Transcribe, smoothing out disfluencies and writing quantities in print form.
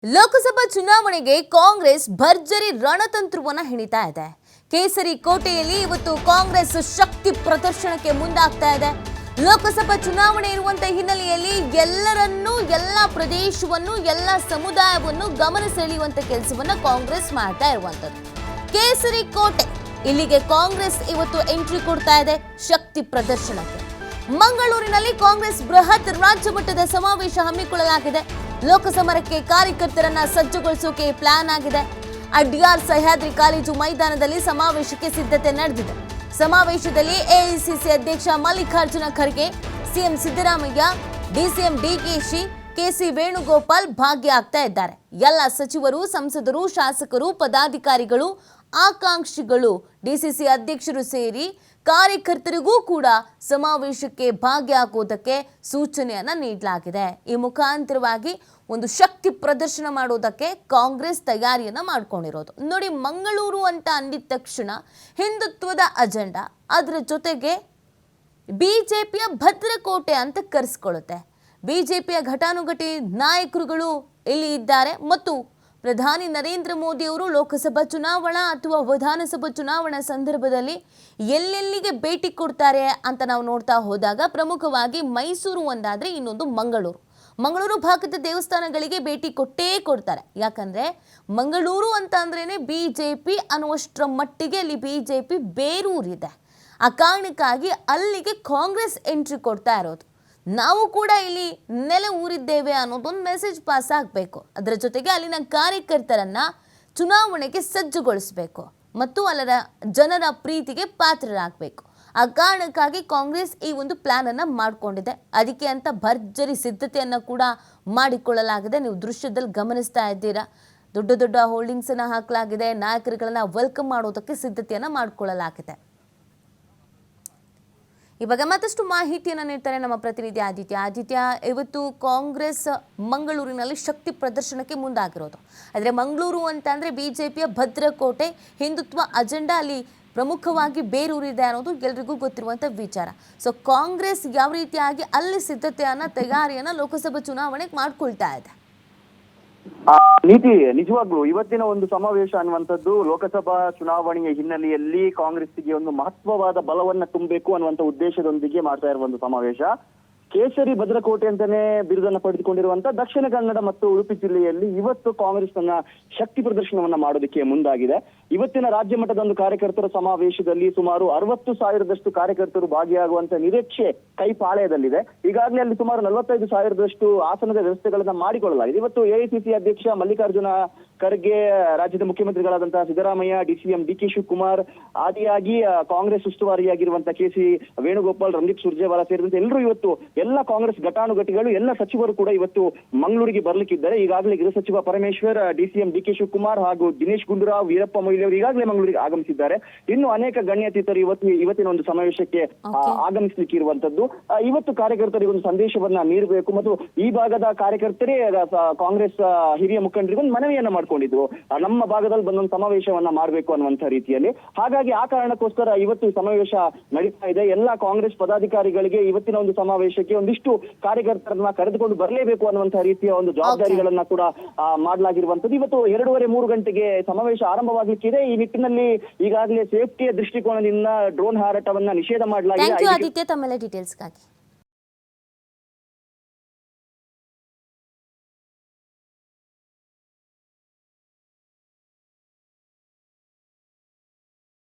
ಲೋಕಸಭಾ ಚುನಾವಣೆಗೆ ಕಾಂಗ್ರೆಸ್ ಭರ್ಜರಿ ರಣತಂತ್ರವನ್ನ ಹೆಣಿತಾ ಇದೆ. ಕೇಸರಿ ಕೋಟೆಯಲ್ಲಿ ಇವತ್ತು ಕಾಂಗ್ರೆಸ್ ಶಕ್ತಿ ಪ್ರದರ್ಶನಕ್ಕೆ ಮುಂದಾಗ್ತಾ ಇದೆ. ಲೋಕಸಭಾ ಚುನಾವಣೆ ಇರುವಂತ ಹಿನ್ನೆಲೆಯಲ್ಲಿ ಎಲ್ಲರನ್ನೂ, ಎಲ್ಲ ಪ್ರದೇಶವನ್ನು, ಎಲ್ಲ ಸಮುದಾಯವನ್ನು ಗಮನ ಸೆಳೆಯುವಂತ ಕೆಲಸವನ್ನ ಕಾಂಗ್ರೆಸ್ ಮಾಡ್ತಾ ಇರುವಂತದ್ದು. ಕೇಸರಿ ಕೋಟೆ ಇಲ್ಲಿಗೆ ಕಾಂಗ್ರೆಸ್ ಇವತ್ತು ಎಂಟ್ರಿ ಕೊಡ್ತಾ ಇದೆ ಶಕ್ತಿ ಪ್ರದರ್ಶನಕ್ಕೆ. ಮಂಗಳೂರಿನಲ್ಲಿ ಕಾಂಗ್ರೆಸ್ ಬೃಹತ್ ರಾಜ್ಯ ಮಟ್ಟದ ಸಮಾವೇಶ ಹಮ್ಮಿಕೊಳ್ಳಲಾಗಿದೆ. ಲೋಕಸಮರಕ್ಕೆ ಕಾರ್ಯಕರ್ತರನ್ನ ಸಜ್ಜುಗೊಳಿಸೋಕೆ ಪ್ಲಾನ್ ಆಗಿದೆ. ಅಡ್ಯಾರ್ ಸಹ್ಯಾದ್ರಿ ಕಾಲೇಜು ಮೈದಾನದಲ್ಲಿ ಸಮಾವೇಶಕ್ಕೆ ಸಿದ್ಧತೆ ನಡೆದಿದೆ. ಸಮಾವೇಶದಲ್ಲಿ ಎಐಸಿಸಿ ಅಧ್ಯಕ್ಷ Mallikarjuna Kharge, CM Siddaramaiah, DCM DKShi, KC Venugopal ಭಾಗಿಯಾಗ್ತಾ ಇದ್ದಾರೆ. ಎಲ್ಲ ಸಚಿವರು, ಸಂಸದರು, ಶಾಸಕರು, ಪದಾಧಿಕಾರಿಗಳು, ಆಕಾಂಕ್ಷಿಗಳು, ಡಿಸಿಸಿ ಅಧ್ಯಕ್ಷರು ಸೇರಿ ಕಾರ್ಯಕರ್ತರಿಗೂ ಕೂಡ ಸಮಾವೇಶಕ್ಕೆ ಭಾಗಿಯಾಗುವುದಕ್ಕೆ ಸೂಚನೆಯನ್ನ ನೀಡಲಾಗಿದೆ. ಈ ಮುಖಾಂತರವಾಗಿ ಒಂದು ಶಕ್ತಿ ಪ್ರದರ್ಶನ ಮಾಡೋದಕ್ಕೆ ಕಾಂಗ್ರೆಸ್ ತಯಾರಿಯನ್ನ ಮಾಡ್ಕೊಂಡಿರೋದು. ನೋಡಿ, ಮಂಗಳೂರು ಅಂತ ಅಂದಿದ ತಕ್ಷಣ ಹಿಂದುತ್ವದ ಅಜೆಂಡಾ, ಅದರ ಜೊತೆಗೆ ಬಿಜೆಪಿಯ ಭದ್ರಕೋಟೆ ಅಂತ ಕರೆಸ್ಕೊಳ್ಳುತ್ತೆ. ಬಿಜೆಪಿಯ ಘಟಾನುಘಟಿ ನಾಯಕರುಗಳು ಇಲ್ಲಿ ಇದ್ದಾರೆ ಮತ್ತು ಪ್ರಧಾನಿ ನರೇಂದ್ರ ಮೋದಿ ಅವರು ಲೋಕಸಭಾ ಚುನಾವಣಾ ಅಥವಾ ವಿಧಾನಸಭಾ ಚುನಾವಣಾ ಸಂದರ್ಭದಲ್ಲಿ ಎಲ್ಲೆಲ್ಲಿಗೆ ಭೇಟಿ ಕೊಡ್ತಾರೆ ಅಂತ ನಾವು ನೋಡ್ತಾ ಹೋದಾಗ ಪ್ರಮುಖವಾಗಿ ಮೈಸೂರು ಒಂದಾದ್ರೆ ಇನ್ನೊಂದು ಮಂಗಳೂರು ಭಾಗದ ದೇವಸ್ಥಾನಗಳಿಗೆ ಭೇಟಿ ಕೊಡ್ತಾರೆ. ಯಾಕಂದ್ರೆ ಮಂಗಳೂರು ಅಂತ ಅಂದ್ರೇನೆ ಬಿಜೆಪಿ ಅನ್ನುವಷ್ಟರ ಮಟ್ಟಿಗೆ ಅಲ್ಲಿ ಬಿಜೆಪಿ ಬೇರೂರಿದೆ. ಆ ಕಾರಣಕ್ಕಾಗಿ ಅಲ್ಲಿಗೆ ಕಾಂಗ್ರೆಸ್ ಎಂಟ್ರಿ ಕೊಡ್ತಾ ಇರೋದು. ನಾವು ಕೂಡ ಇಲ್ಲಿ ನೆಲೆ ಊರಿದ್ದೇವೆ ಅನ್ನೋದೊಂದು ಮೆಸೇಜ್ ಪಾಸ್ ಆಗಬೇಕು. ಅದರ ಜೊತೆಗೆ ಅಲ್ಲಿನ ಕಾರ್ಯಕರ್ತರನ್ನ ಚುನಾವಣೆಗೆ ಸಜ್ಜುಗೊಳಿಸಬೇಕು ಮತ್ತು ಅಲ್ಲರ ಜನರ ಪ್ರೀತಿಗೆ ಪಾತ್ರರಾಗಬೇಕು. ಆ ಕಾರಣಕ್ಕಾಗಿ ಕಾಂಗ್ರೆಸ್ ಈ ಒಂದು ಪ್ಲಾನ್ ಅನ್ನ ಮಾಡಿಕೊಂಡಿದೆ. ಅದಕ್ಕೆ ಅಂತ ಭರ್ಜರಿ ಸಿದ್ಧತೆಯನ್ನ ಕೂಡ ಮಾಡಿಕೊಳ್ಳಲಾಗಿದೆ. ನೀವು ದೃಶ್ಯದಲ್ಲಿ ಗಮನಿಸ್ತಾ ಇದ್ದೀರಾ, ದೊಡ್ಡ ದೊಡ್ಡ ಹೋಲ್ಡಿಂಗ್ಸ್ ಅನ್ನ ಹಾಕಲಾಗಿದೆ. ನಾಯಕರುಗಳನ್ನ ವೆಲ್ಕಮ್ ಮಾಡೋದಕ್ಕೆ ಸಿದ್ಧತೆಯನ್ನ ಮಾಡಿಕೊಳ್ಳಲಾಗಿದೆ. ಈ ಬಗ್ಗೆ ಮತ್ತಷ್ಟು ಮಾಹಿತಿಯನ್ನು ನೀಡ್ತಾರೆ ನಮ್ಮ ಪ್ರತಿನಿಧಿ ಆದಿತ್ಯ. ಇವತ್ತು ಕಾಂಗ್ರೆಸ್ ಮಂಗಳೂರಿನಲ್ಲಿ ಶಕ್ತಿ ಪ್ರದರ್ಶನಕ್ಕೆ ಮುಂದಾಗಿರೋದು. ಆದರೆ ಮಂಗಳೂರು ಅಂತ ಅಂದರೆ ಬಿಜೆಪಿಯ ಭದ್ರಕೋಟೆ, ಹಿಂದುತ್ವ ಅಜೆಂಡಾ ಅಲ್ಲಿ ಪ್ರಮುಖವಾಗಿ ಬೇರೂರಿದೆ ಅನ್ನೋದು ಎಲ್ರಿಗೂ ಗೊತ್ತಿರುವಂಥ ವಿಚಾರ. ಸೊ ಕಾಂಗ್ರೆಸ್ ಯಾವ ರೀತಿಯಾಗಿ ಅಲ್ಲಿ ತಯಾರಿಯನ್ನು ಲೋಕಸಭಾ ಚುನಾವಣೆಗೆ ಮಾಡ್ಕೊಳ್ತಾ ಇದೆ? ನೀತಿ, ನಿಜವಾಗ್ಲೂ ಇವತ್ತಿನ ಒಂದು ಸಮಾವೇಶ ಅನ್ನುವಂಥದ್ದು ಲೋಕಸಭಾ ಚುನಾವಣೆಯ ಹಿನ್ನೆಲೆಯಲ್ಲಿ ಕಾಂಗ್ರೆಸ್ಗೆ ಒಂದು ಮಹತ್ವವಾದ ಬಲವನ್ನ ತುಂಬಬೇಕು ಅನ್ನುವಂಥ ಉದ್ದೇಶದೊಂದಿಗೆ ಮಾಡ್ತಾ ಇರುವ ಒಂದು ಸಮಾವೇಶ. ಕೇಸರಿ ಭದ್ರಕೋಟೆ ಅಂತಾನೆ ಬಿರುದನ್ನ ಪಡೆದುಕೊಂಡಿರುವಂತ ದಕ್ಷಿಣ ಕನ್ನಡ ಮತ್ತು ಉಡುಪಿ ಜಿಲ್ಲೆಯಲ್ಲಿ ಇವತ್ತು ಕಾಂಗ್ರೆಸ್ ತನ್ನ ಶಕ್ತಿ ಪ್ರದರ್ಶನವನ್ನ ಮಾಡೋದಕ್ಕೆ ಮುಂದಾಗಿದೆ. ಇವತ್ತಿನ ರಾಜ್ಯ ಮಟ್ಟದ ಒಂದು ಕಾರ್ಯಕರ್ತರ ಸಮಾವೇಶದಲ್ಲಿ ಸುಮಾರು 60,000ದಷ್ಟು ಕಾರ್ಯಕರ್ತರು ಭಾಗಿಯಾಗುವಂತ ನಿರೀಕ್ಷೆ ಕೈಪಾಳ್ಯದಲ್ಲಿದೆ. ಈಗಾಗಲೇ ಅಲ್ಲಿ ಸುಮಾರು 45,000ದಷ್ಟು ಆಸನದ ವ್ಯವಸ್ಥೆಗಳನ್ನ ಮಾಡಿಕೊಳ್ಳಲಾಗಿದೆ. ಇವತ್ತು ಎಐಸಿಸಿ ಅಧ್ಯಕ್ಷ ಮಲ್ಲಿಕಾರ್ಜುನ ಖರ್ಗೆ, ರಾಜ್ಯದ ಮುಖ್ಯಮಂತ್ರಿಗಳಾದಂತಹ ಸಿದ್ದರಾಮಯ್ಯ, ಡಿಸಿಎಂ ಡಿಕೆ ಶಿವಕುಮಾರ್ ಆದಿಯಾಗಿ ಕಾಂಗ್ರೆಸ್ ಉಸ್ತುವಾರಿಯಾಗಿರುವಂತಹ ಕೆಸಿ ವೇಣುಗೋಪಾಲ್, ರಣದೀಪ್ ಸುರ್ಜೇವಾಲಾ ಸೇರಿದಂತೆ ಎಲ್ಲರೂ ಇವತ್ತು ಎಲ್ಲ ಕಾಂಗ್ರೆಸ್ ಘಟಾನುಘಟಿಗಳು, ಎಲ್ಲ ಸಚಿವರು ಕೂಡ ಇವತ್ತು ಮಂಗಳೂರಿಗೆ ಬರ್ಲಿಕ್ಕಿದ್ದಾರೆ. ಈಗಾಗಲೇ ಗೃಹ ಸಚಿವ ಪರಮೇಶ್ವರ್, ಡಿಸಿಎಂ ಡಿಕೆ ಶಿವಕುಮಾರ್ ಹಾಗೂ ದಿನೇಶ್ ಗುಂಡೂರಾವ್, ವೀರಪ್ಪ ಮೊಯ್ಲಿ ಅವರು ಈಗಾಗಲೇ ಮಂಗಳೂರಿಗೆ ಆಗಮಿಸಿದ್ದಾರೆ. ಇನ್ನು ಅನೇಕ ಗಣ್ಯಾತಿಥರು ಇವತ್ತಿನ ಒಂದು ಸಮಾವೇಶಕ್ಕೆ ಆಗಮಿಸಲಿಕ್ಕೆ ಇರುವಂತದ್ದು. ಇವತ್ತು ಕಾರ್ಯಕರ್ತರಿಗೆ ಒಂದು ಸಂದೇಶವನ್ನ ನೀಡಬೇಕು ಮತ್ತು ಈ ಭಾಗದ ಕಾರ್ಯಕರ್ತರೇ ಕಾಂಗ್ರೆಸ್ ಹಿರಿಯ ಮುಖಂಡರಿಗೆ ಒಂದು ಮನವಿಯನ್ನ ಮಾಡ್ಕೊಂಡಿದ್ರು, ನಮ್ಮ ಭಾಗದಲ್ಲಿ ಬಂದೊಂದು ಸಮಾವೇಶವನ್ನ ಮಾಡಬೇಕು ಅನ್ನುವಂತ ರೀತಿಯಲ್ಲಿ. ಹಾಗಾಗಿ ಆ ಕಾರಣಕ್ಕೋಸ್ಕರ ಇವತ್ತು ಸಮಾವೇಶ ನಡೀತಾ ಇದೆ. ಎಲ್ಲಾ ಕಾಂಗ್ರೆಸ್ ಪದಾಧಿಕಾರಿಗಳಿಗೆ ಇವತ್ತಿನ ಒಂದು ಸಮಾವೇಶಕ್ಕೆ ಒಂದಿಷ್ಟು ಕಾರ್ಯಕರ್ತರನ್ನ ಕರೆದುಕೊಂಡು ಬರಲೇಬೇಕು ಅನ್ನುವಂತಹ ರೀತಿಯ ಒಂದು ಜವಾಬ್ದಾರಿಗಳನ್ನ ಕೂಡ ಮಾಡಲಾಗಿರುವಂತದ್ದು. ಇವತ್ತು 2:30-3 ಗಂಟೆಗೆ ಸಮಾವೇಶ ಆರಂಭವಾಗಲಿಕ್ಕಿದೆ. ಈ ನಿಟ್ಟಿನಲ್ಲಿ ಈಗಾಗಲೇ ಸೇಫ್ಟಿಯ ದೃಷ್ಟಿಕೋನದಿಂದ ಡ್ರೋನ್ ಹಾರಾಟವನ್ನ ನಿಷೇಧ ಮಾಡಲಾಗಿದೆ. ಆದಿತ್ಯ, ತಮ್ಮೆಲ್ಲ ಡೀಟೇಲ್ಸ್ಗಾಗಿ